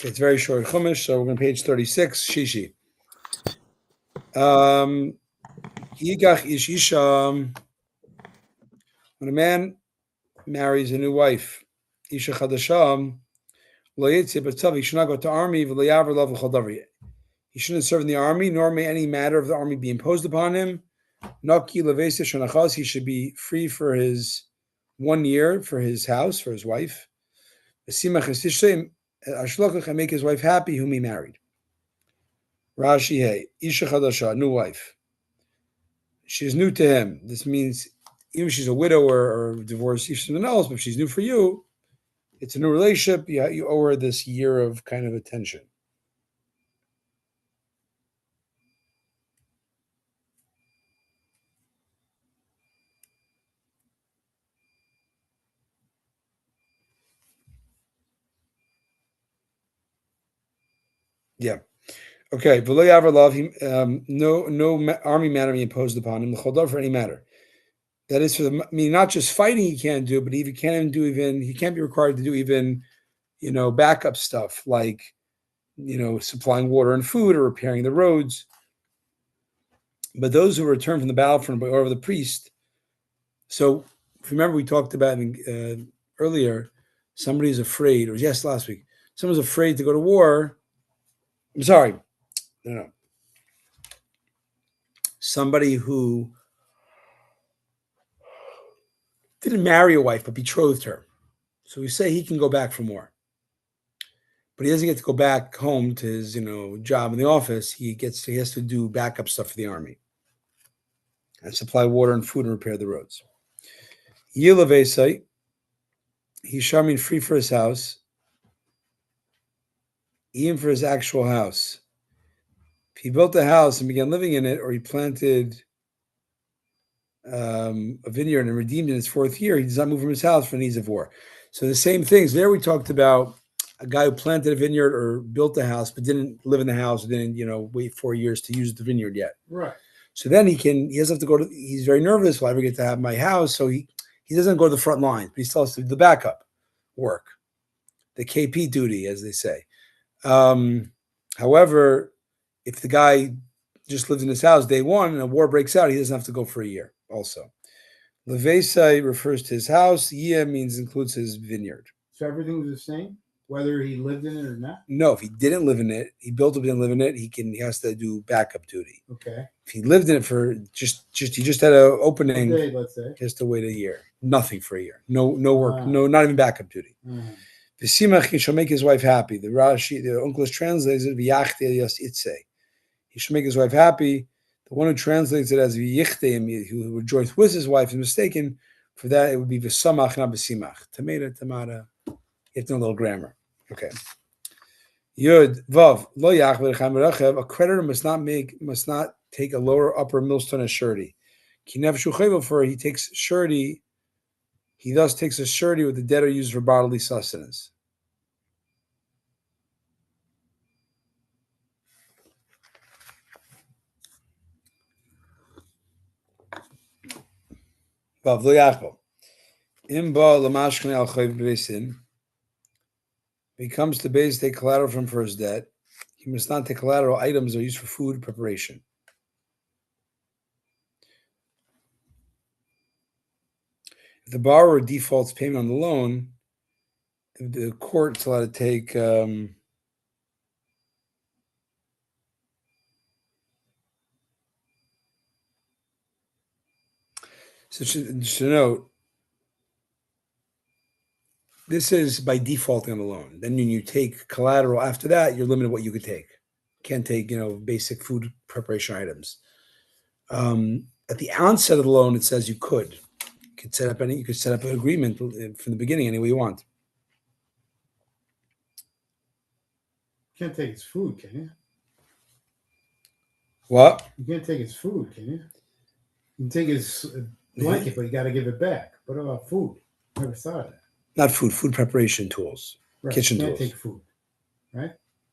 it's very short Chumash, so we're on page 36, Shishi. Yigach ish isha. When a man marries a new wife, isha chadasham, lo yitzeh b'tzav, he should not go to army, v'lo yaver lo v'chol davar. He shouldn't serve in the army, nor may any matter of the army be imposed upon him. Naki levese shonachas, he should be free for his 1 year, for his house, for his wife. Simach estishem ashlokach, and make his wife happy, whom he married. Rashi, hey, isha chadasha, new wife. She's new to him. This means even if she's a widow or divorced, she's someone else, but if she's new for you, it's a new relationship. You owe her this year of kind of attention. Yeah. Okay. V'lo yaver love him. No army matter be imposed upon him. L'chol for any matter. That is for the. I mean, not just fighting he can't do, but he can't be required to do even, backup stuff like, supplying water and food or repairing the roads. But those who return from the battlefront by order of the priest. So, if you remember, we talked about earlier. Somebody's afraid, or last week, someone's afraid to go to war. I'm sorry, no. Somebody who didn't marry a wife but betrothed her. So we say he can go back from war, but he doesn't get to go back home to his, job in the office. He has to do backup stuff for the army and supply water and food and repair the roads. Yilavesai, he's sharming free for his house, even for his actual house. If he built a house and began living in it, or he planted a vineyard and redeemed in its 4th year, he does not move from his house for needs of war. So the same things. There we talked about a guy who planted a vineyard or built a house, but didn't live in the house, or didn't, wait 4 years to use the vineyard yet. Right. So then he doesn't have to go to, he's very nervous. Will I ever get to have my house? So he doesn't go to the front lines, but he still has to do the backup work, the KP duty, as they say. However, if the guy just lives in his house day one and a war breaks out, he doesn't have to go for a year also. Levesai refers to his house. Yeh includes his vineyard. So everything's the same, whether he lived in it or not? No, if he didn't live in it, he built it, didn't live in it, he has to do backup duty. Okay. If he lived in it for he just had an opening, okay, let's say. He has to wait a year. Nothing for a year. No work. No, not even backup duty. The Simach, he shall make his wife happy. The Rashi, the Uncle's translates it, he should make his wife happy. The one who translates it as v'yichtei, who rejoiced with his wife, is mistaken. For that, it would be v'samach, not v'simach. Tomato. You have to know a little grammar. Okay. Yud vav lo yachver chamerechev. A creditor must not take a lower upper millstone as surety. Kinev shuchevel, for he takes surety. He thus takes a surety with the debtor used for bodily sustenance. Vav lo yachver. Imba lamashkin al chayv bevesin. If he comes to base, take collateral from for his debt. He must not take collateral items that are used for food preparation. If the borrower defaults payment on the loan, the court's allowed to take so just to note, this is by defaulting on the loan. Then when you take collateral after that, you're limited what you could take. Can't take, basic food preparation items. At the onset of the loan, it says you could. You could set up an agreement from the beginning any way you want. You can't take his food, can you? What? You can't take his food, can you? You can take his blanket, but you got to give it back. What about food? Never thought of that. Not food preparation tools, right. Kitchen tools. You can't take food, right?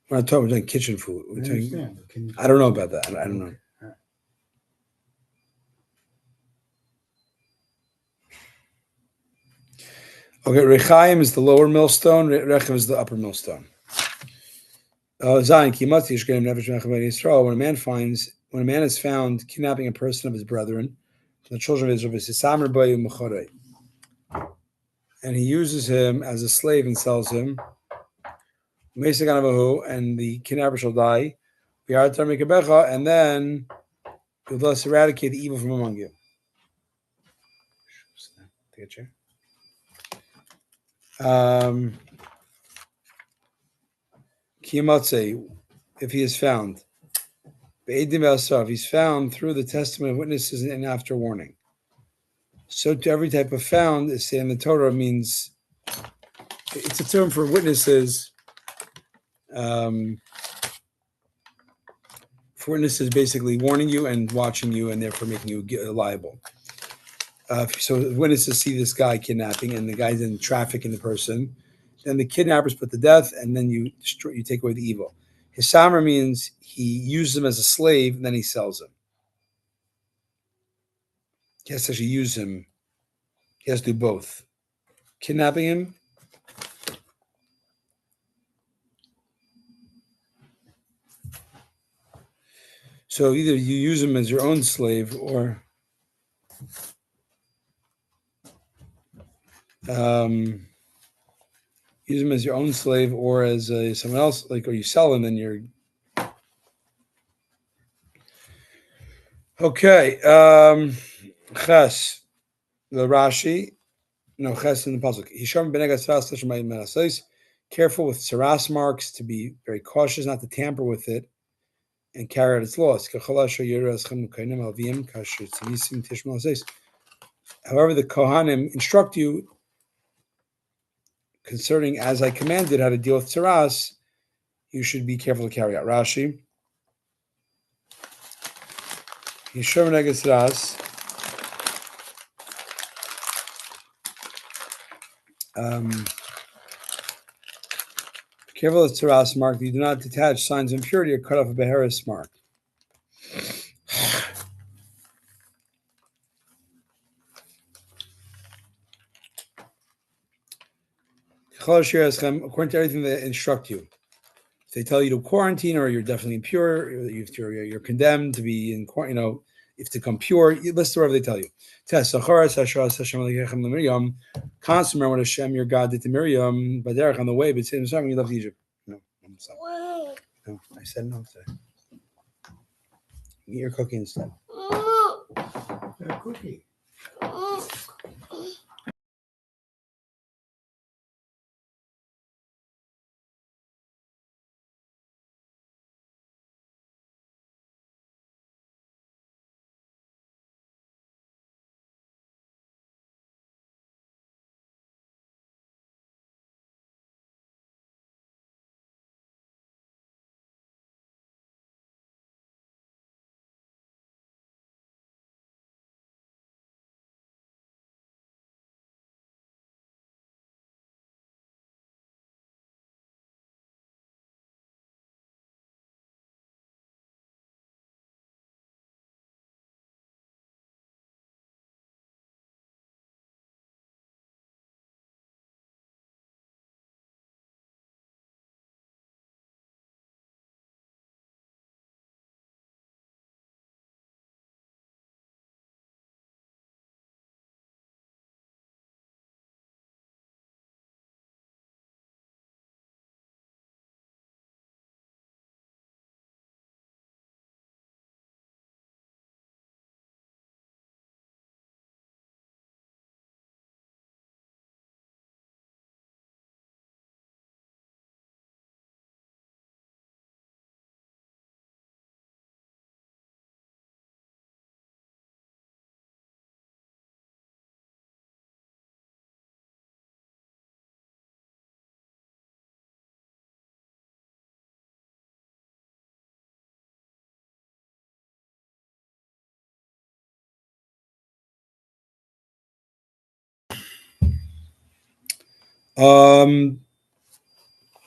We're not talking about kitchen food. I understand. I don't know about that. I don't know. Right. Okay, Rechaim is the lower millstone. Rechaim is the upper millstone. Zayin Kimati Shkenim Nefesh Menachem Bnei Yisrael. When a man is found kidnapping a person of his brethren, the children of Israel, and he uses him as a slave and sells him, and the kidnapper shall die, and then you'll thus eradicate the evil from among you. Take a chair. Kimatse, if he is found. If he's found through the testimony of witnesses and after warning. So to every type of found, is in the Torah means it's a term for witnesses. For witnesses basically warning you and watching you and therefore making you liable. So witnesses see this guy kidnapping and the guy's in trafficking the person, then the kidnappers put to death and then you take away the evil. Hisamer means he uses him as a slave and then he sells him. He has to actually use him. He has to do both. Kidnapping him. So either you use him as your own slave or use him as your own slave or as someone else, or you sell him, then you're... Okay. Ches. The Rashi. No, Ches in the Pasuk. Careful with saras marks, to be very cautious, not to tamper with it and carry out its laws. However, the Kohanim instruct you concerning, as I commanded, how to deal with saras. You should be careful to carry out. Rashi. Yishom neged saras. Careful of saras mark. You do not detach signs of impurity or cut off a beheris mark. According to everything they instruct you. If they tell you to quarantine or you're definitely impure, you're condemned to be in quarantine, if to come pure, you listen to whatever they tell you. Constantly remember what Hashem, your God, did to Miriam, but Derek on the way, but saying, sorry, when you left Egypt. No, I'm sorry. No, I said no today. Eat your cookie instead. Cookie.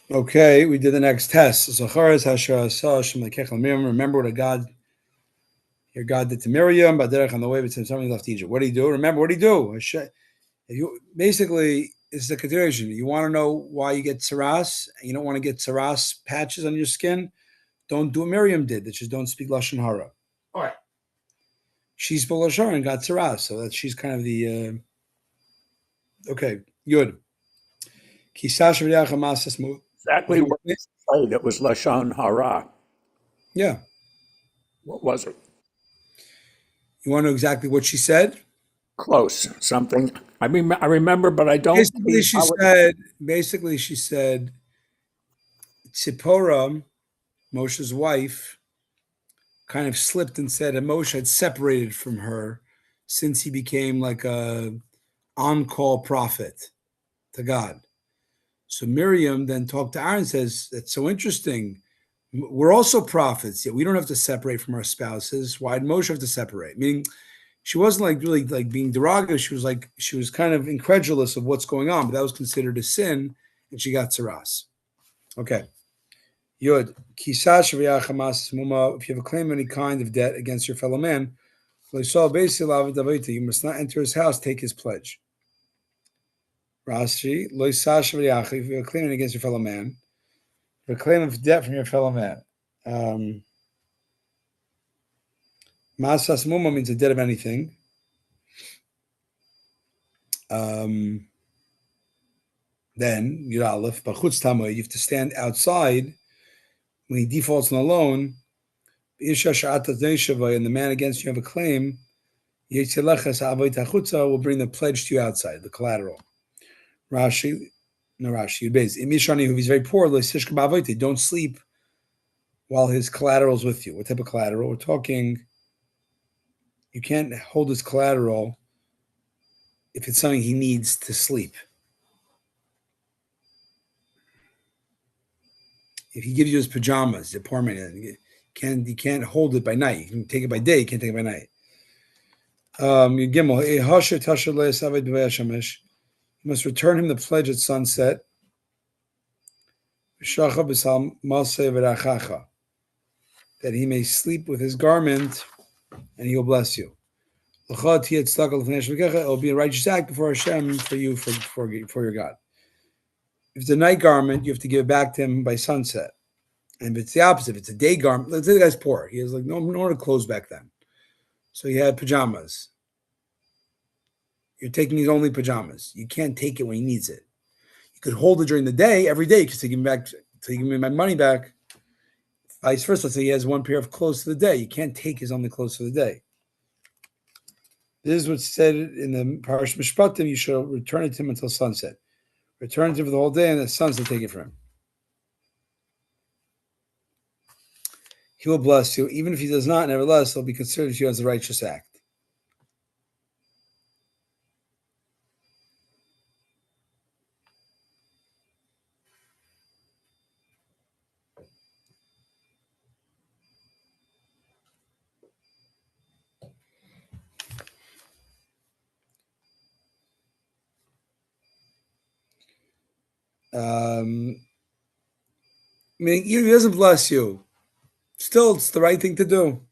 Okay, we did the next test. Remember what your God did to Miriam, but Derek on the way, but something left Egypt. What do you do? Remember, what do you do? Basically, is the consideration. You want to know why you get tsaras, and you don't want to get tsaras patches on your skin. Don't do what Miriam did, that just don't speak lashon hara. All right. She spoke lashon hara and got tsaras, so that she's kind of the okay. Good. Exactly what you say that was Lashon Hara. Yeah. What was it? You want to know exactly what she said? Close. Something. I mean, I remember, but I don't. Basically, she said, Tzipporah, Moshe's wife, kind of slipped and said that Moshe had separated from her since he became like a on-call prophet to God. So Miriam then talked to Aaron and says, that's so interesting. We're also prophets, yet we don't have to separate from our spouses. Why did Moshe have to separate? Meaning, she wasn't like really like being derogatory. She was kind of incredulous of what's going on, but that was considered a sin, and she got tsaras. Okay. Yud. If you have a claim of any kind of debt against your fellow man, you must not enter his house, take his pledge. Rashi, if you have a claim against your fellow man, a claim of debt from your fellow man. Masas muma means a debt of anything. Then Yud Aleph, b'chutz tamoy, you have to stand outside when he defaults on a loan. And the man against you have a claim, will bring the pledge to you outside, the collateral. Rashi, if he's very poor, don't sleep while his collateral is with you. What type of collateral? We're talking, you can't hold his collateral if it's something he needs to sleep. If he gives you his pajamas, the poor man, you can't hold it by night. You can take it by day, you can't take it by night. You must return him the pledge at sunset. That he may sleep with his garment, and he will bless you. It will be a righteous act before Hashem for you, for your God. If it's a night garment, you have to give it back to him by sunset. And if it's the opposite, if it's a day garment, let's say the guy's poor. He has like no clothes back then. So he had pajamas. You're taking his only pajamas. You can't take it when he needs it. You could hold it during the day, every day, because to give him back, to give me my money back. Vice versa. Let's say he has one pair of clothes for the day. You can't take his only clothes for the day. This is what's said in the Parash Mishpatim. You shall return it to him until sunset. Return it to him for the whole day, and the sunset take it from him. He will bless you. Even if he does not, nevertheless, he'll be considered to you as a righteous act. Meaning, he doesn't bless you. Still, it's the right thing to do.